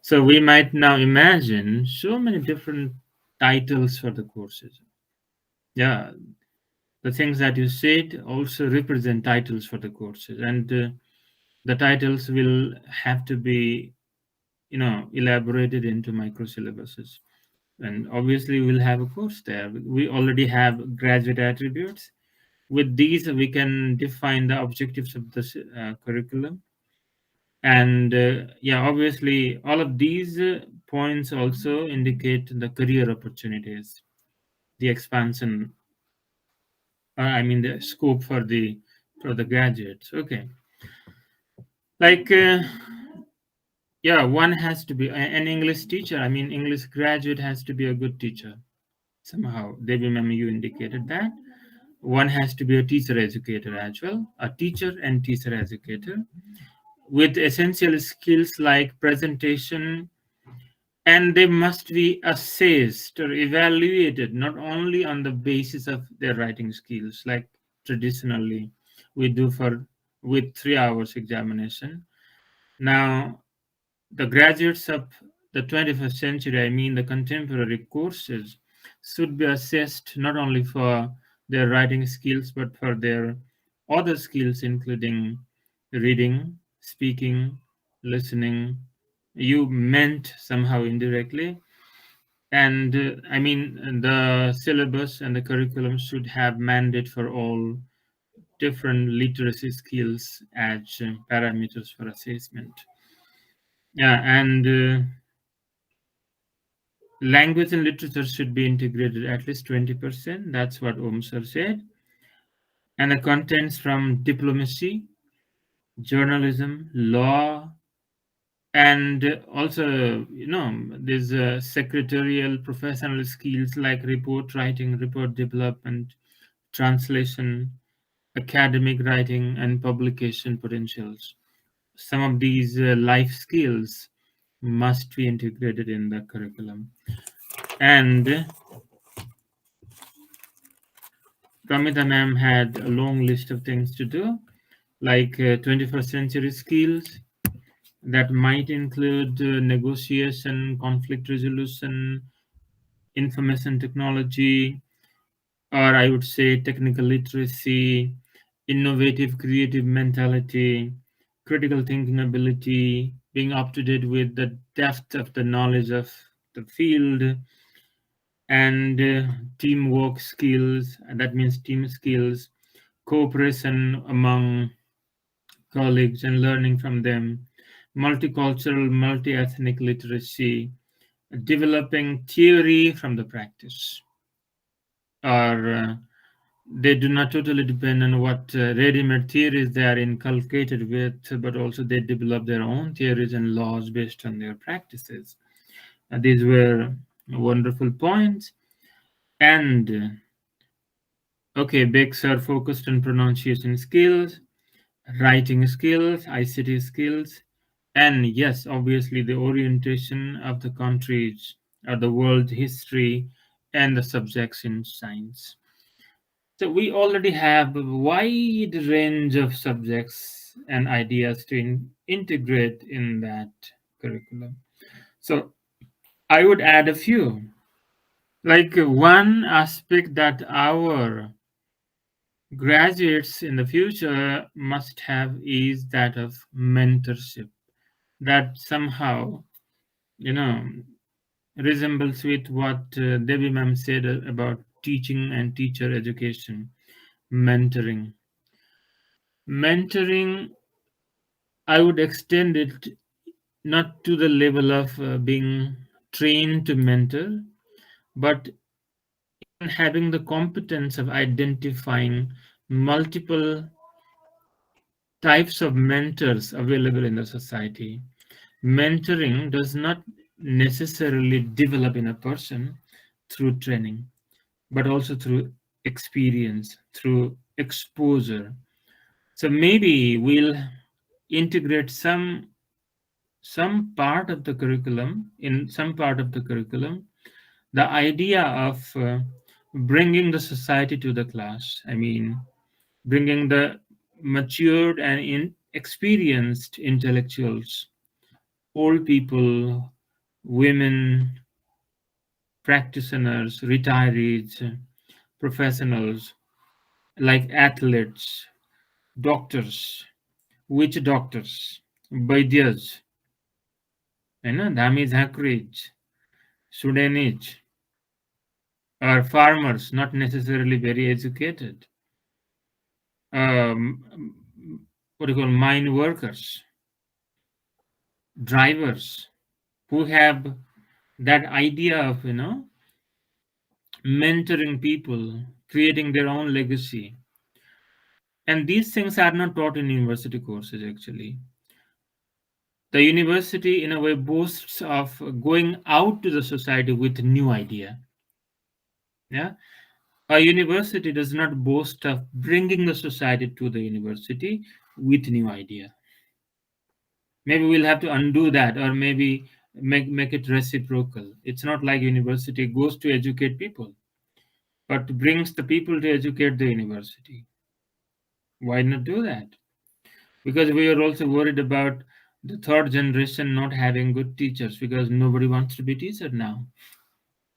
So we might now imagine so many different titles for the courses. Yeah, the things that you said also represent titles for the courses, and the titles will have to be, elaborated into micro syllabuses. And obviously, we'll have a course there. We already have graduate attributes. With these, we can define the objectives of the curriculum. And yeah, obviously, all of these points also indicate the career opportunities, the expansion, I mean, the scope for the graduates. Okay, like yeah, one has to be an English teacher. I mean, English graduate has to be a good teacher. Somehow, Devi ma'am, you indicated that one has to be a teacher educator as well, a teacher and teacher educator with essential skills like presentation, and they must be assessed or evaluated not only on the basis of their writing skills like traditionally we do for with 3 hours examination. Now the graduates of the 21st century, I mean the contemporary courses, should be assessed not only for their writing skills but for their other skills, including reading, speaking, listening. You meant somehow indirectly. And I mean, the syllabus and the curriculum should have mandate for all different literacy skills as parameters for assessment. Yeah, and language and literature should be integrated at least 20%. That's what Om Sir said. And the contents from diplomacy, journalism, law, and also, there's secretarial professional skills like report writing, report development, translation, academic writing, and publication potentials. Some of these life skills must be integrated in the curriculum. And Pramita ma'am had a long list of things to do, like 21st century skills that might include negotiation, conflict resolution, information technology, or I would say technical literacy, innovative, creative mentality, critical thinking ability, being up to date with the depth of the knowledge of the field, and teamwork skills. And that means team skills, cooperation among colleagues and learning from them, multicultural, multi ethnic literacy, developing theory from the practice, or they do not totally depend on what ready-made theories they are inculcated with, but also they develop their own theories and laws based on their practices. These were wonderful points. And okay, Bex are focused on pronunciation skills, writing skills, ICT skills, and yes, obviously the orientation of the countries, the world history, and the subjects in science. So we already have a wide range of subjects and ideas to integrate in that curriculum. So I would add a few. Like one aspect that our graduates in the future must have is that of mentorship. That somehow, you know, resembles with what Devi ma'am said about teaching and teacher education, mentoring. Mentoring, I would extend it not to the level of being trained to mentor, but in having the competence of identifying multiple types of mentors available in the society. Mentoring does not necessarily develop in a person through training, but also through experience, through exposure. So maybe we'll integrate some part of the curriculum in some part of the curriculum, the idea of bringing the society to the class. I mean, bringing the matured and experienced intellectuals old people, women, practitioners, retirees, professionals like athletes, doctors, witch doctors, वैद्यज होइन Dhami झाँक्रीज, Sudanese, or farmers not necessarily very educated, what do you call mine workers, drivers who have that idea of mentoring people, creating their own legacy. And these things are not taught in university courses actually. The university in a way boasts of going out to the society with new idea. Yeah, a university does not boast of bringing the society to the university with new idea. Maybe we'll have to undo that, or maybe make it reciprocal. It's not like university goes to educate people, but brings the people to educate the university. Why not do that? Because we are also worried about the third generation not having good teachers, because nobody wants to be teacher now.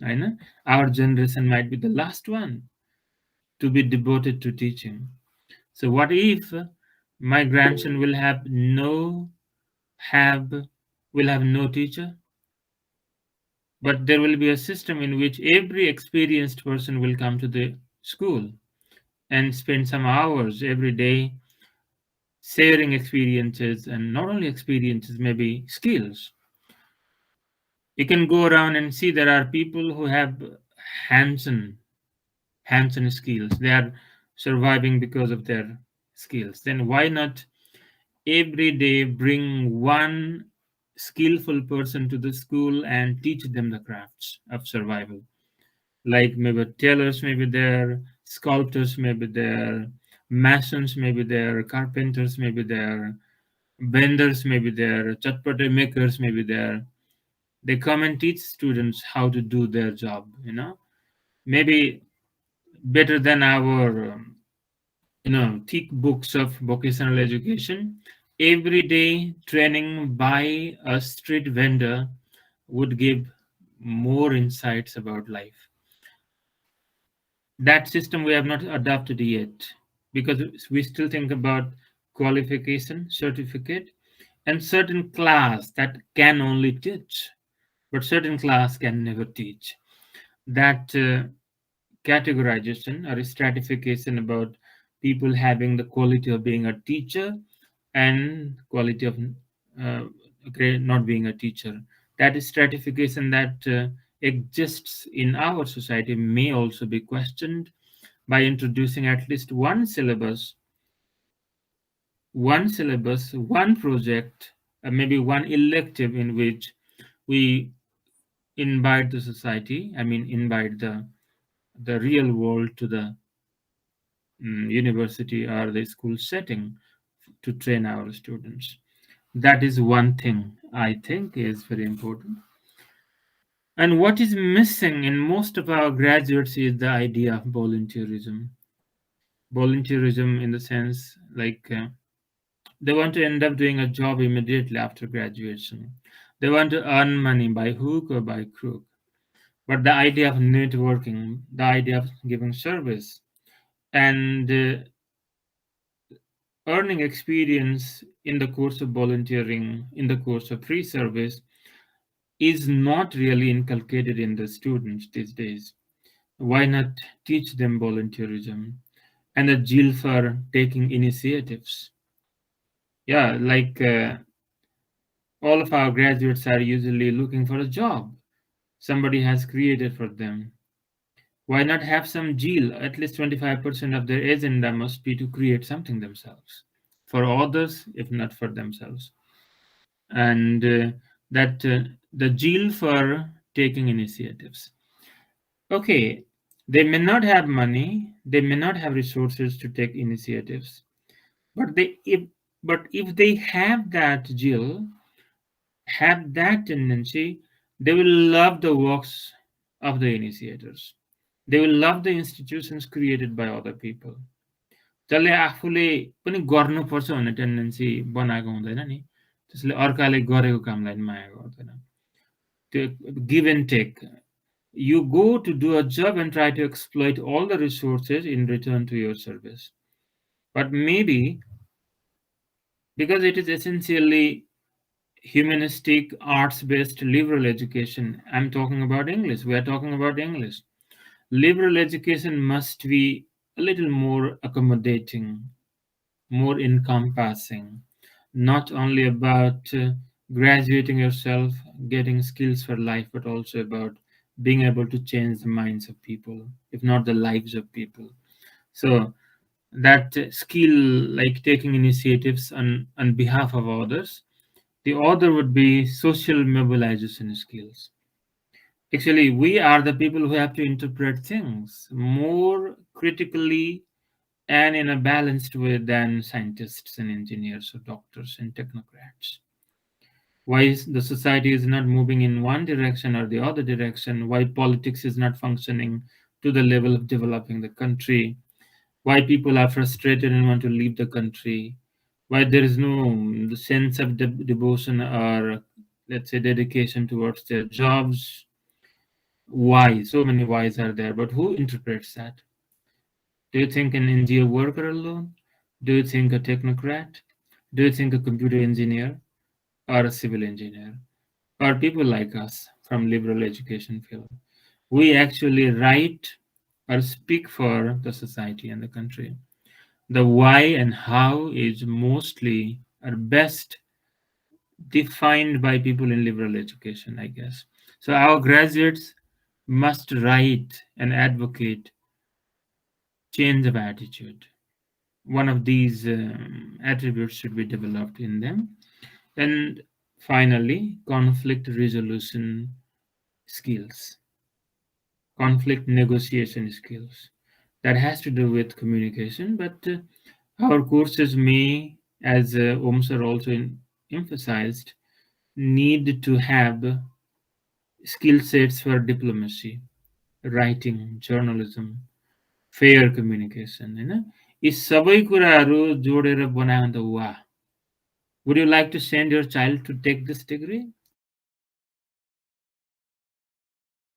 I know our generation might be the last one to be devoted to teaching. So what if my grandson have will have no teacher, but there will be a system in which every experienced person will come to the school and spend some hours every day sharing experiences, and not only experiences, maybe skills. You can go around and see there are people who have hands-on hands-on skills. They are surviving because of their skills. Then why not every day bring one skillful person to the school and teach them the crafts of survival? Like maybe tailors may be there, sculptors may be there, masons may be there, carpenters may be there, vendors may be there, chatpate makers may be there. They come and teach students how to do their job. Maybe better than our thick books of vocational education. Everyday training by a street vendor would give more insights about life. That system we have not adopted yet, because we still think about qualification, certificate, and certain class that can only teach, but certain class can never teach. That categorization or stratification about people having the quality of being a teacher and quality of not being a teacher. That stratification that exists in our society may also be questioned by introducing at least one project, maybe one elective in which we invite the society, invite the real world to the university or the school setting to train our students. That is one thing I think is very important. And what is missing in most of our graduates is the idea of volunteerism. Volunteerism, in the sense, like they want to end up doing a job immediately after graduation. They want to earn money by hook or by crook. But the idea of networking, the idea of giving service, and earning experience in the course of volunteering, in the course of free service, is not really inculcated in the students these days. Why not teach them volunteerism and a zeal for taking initiatives? Yeah, like all of our graduates are usually looking for a job somebody has created for them. Why not have some zeal? At least 25% of their agenda must be to create something themselves, for others, if not for themselves. And that the zeal for taking initiatives. Okay, they may not have money, they may not have resources to take initiatives, but if they have that zeal, have that tendency, they will love the works of the initiators. They will love the institutions created by other people. जसले आफूले पनि गर्नुपर्छ भन्ने tendency बनाएको हुँदैन नि, त्यसले अर्काले गरेको कामलाई माया गर्दैन. त्यो give and take. You go to do a job and try to exploit all the resources in return to your service. But maybe because it is essentially humanistic, arts based liberal education, I'm talking about English, we are talking about English. Liberal education must be a little more accommodating, more encompassing, not only about graduating yourself, getting skills for life, but also about being able to change the minds of people, if not the lives of people. So that skill, like taking initiatives on behalf of others, the other would be social mobilization skills. Actually, we are the people who have to interpret things more critically and in a balanced way than scientists and engineers or doctors and technocrats. Why is the society is not moving in one direction or the other direction, why politics is not functioning to the level of developing the country, why people are frustrated and want to leave the country, why there is no sense of devotion or, let's say, dedication towards their jobs. Why? So many whys are there, but who interprets that? Do you think an NGO worker alone? Do you think a technocrat? Do you think a computer engineer or a civil engineer? Or people like us from liberal education field? We actually write or speak for the society and the country. The why and how is mostly or best defined by people in liberal education, I guess. So our graduates must write and advocate change of attitude. One of these attributes should be developed in them. And finally, conflict resolution skills, conflict negotiation skills. That has to do with communication, but our courses may, as Om sir also emphasized, need to have skill sets for diplomacy, writing, journalism, fair communication. यी सबै कुराहरू जोडेर बनायो भने त वाह. Would you like to send your child to take this degree?